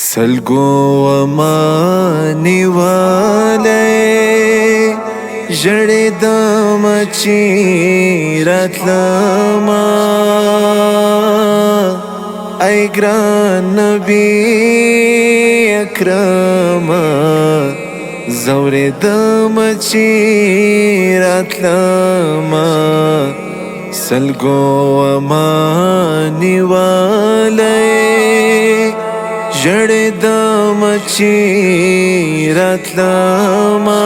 سلگو امانی والے جڑے دام چیرت لما ای گران نبی اکرم زور دام چیرت لما سلگو امانی والے جڑ دام چیرت لما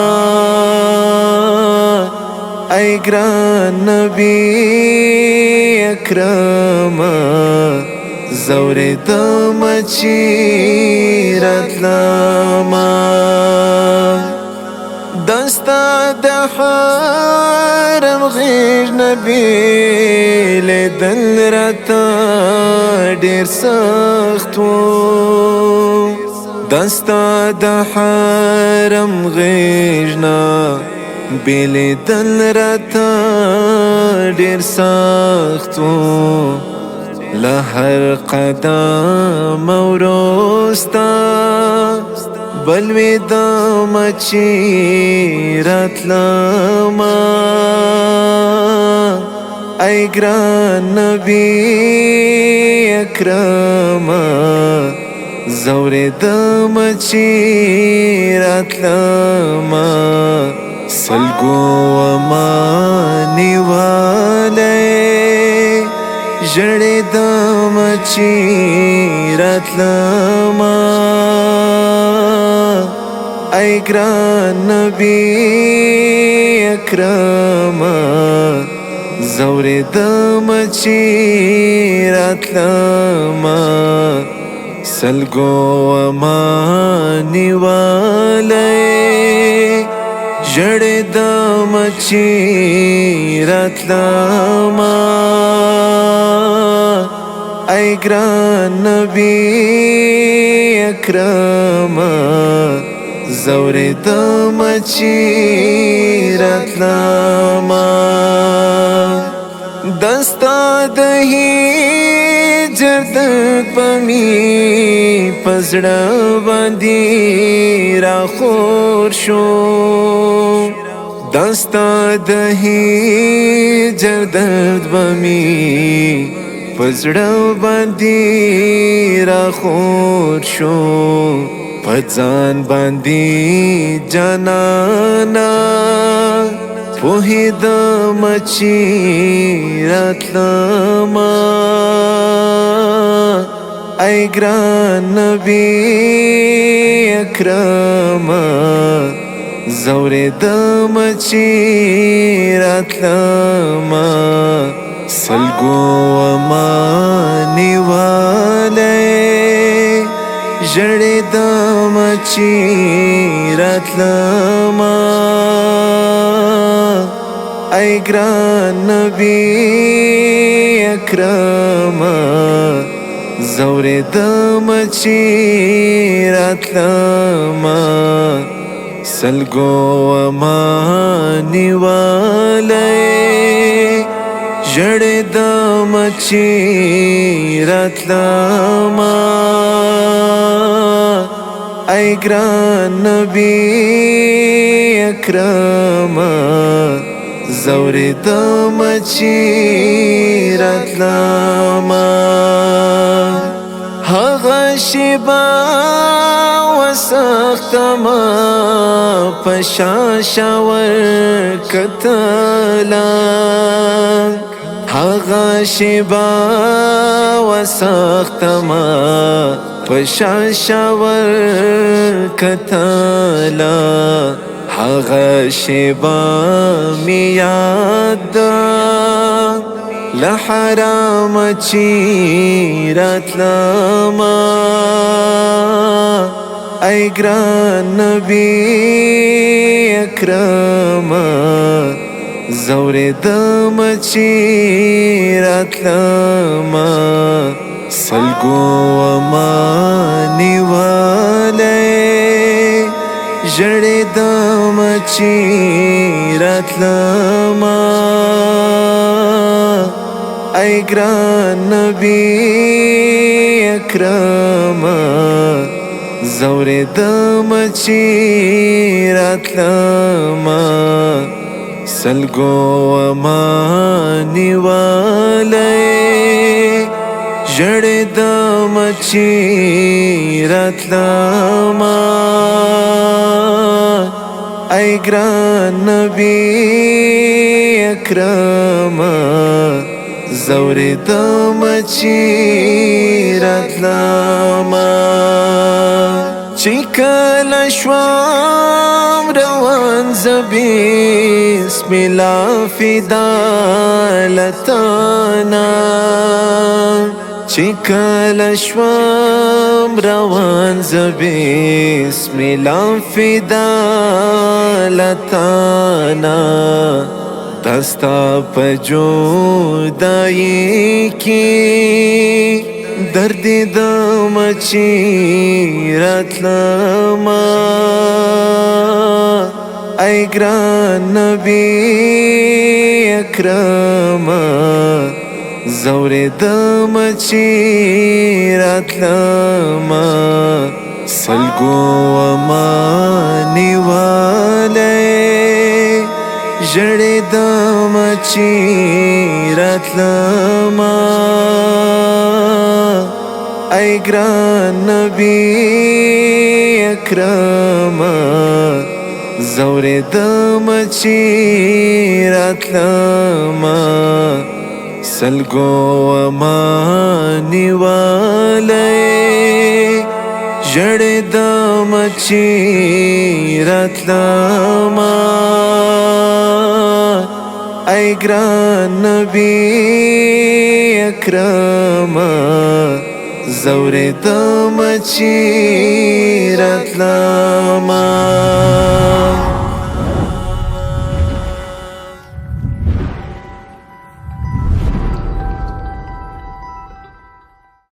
ای گران نبی اکرم زور دام چیرت لما دستا د حرم غیږ نبی لیدل راته ډېر سخت و دستا د حرم غیږ نه بیلیدل راته ډېر سخت و له هر قدم وروسته بلوی دام چیرت لما ای گران نبی اکرم زور دام چیرت لما سلگو امانی والے جڑ دام چیرت لما ای گران نبی اکرم زور دام چیرت لما سلگو امانی والے جڑ دام چیرت لما ای گران نبی اکرم زور دام چیرت لما دستا دہی جردت پمی پزڑا باندی را خور شو دستا دہی جردت پمی پزڑا باندی را خور شو پځان باندې جانانا پوهې د چیرت لما ای ګران نبی اکرم زور د چیرت لما سلګو امانی والے جڑ دام چیرت لما ای گران نبی اکرم زور دام چیرت لما سلگو امانی والے جڑ دام چیرت لما ای گران نبی اکرم زور دام چیرت لما هغه شیبه وسختما پشاشا ورکتلا هغه شیبه وسختما پشاشا ورکتلا هغه شیبه می یاد لحرام چیرت لما ای گران نبی اکرم زور دام چیرت لما سلگو امانی والے جڑ دام چیرت لما ای گران نبی اکرم زوریدم چې راتلما سلګو وما نیوالی ژړېدم چې راتلما ای ګران نبی اکرمه زوریدم چې راتلما چې کله شوم روان زه بسم الله فدا لتانا چې کله شوم روان زه بسم الله فدا لتانا دستا په جدایۍ کې درد دم چې راتلما ای ګران نبی اکرمه زوریدم چې راتلما سلګو وما نیوالی ژړېدم چې راتلما ای ګران نبی اکرمه زوریدم چې راتلما سلګو وما نیوالی ژړېدم چې راتلما ای ګران نبی اکرمه زوریدم چې راتلما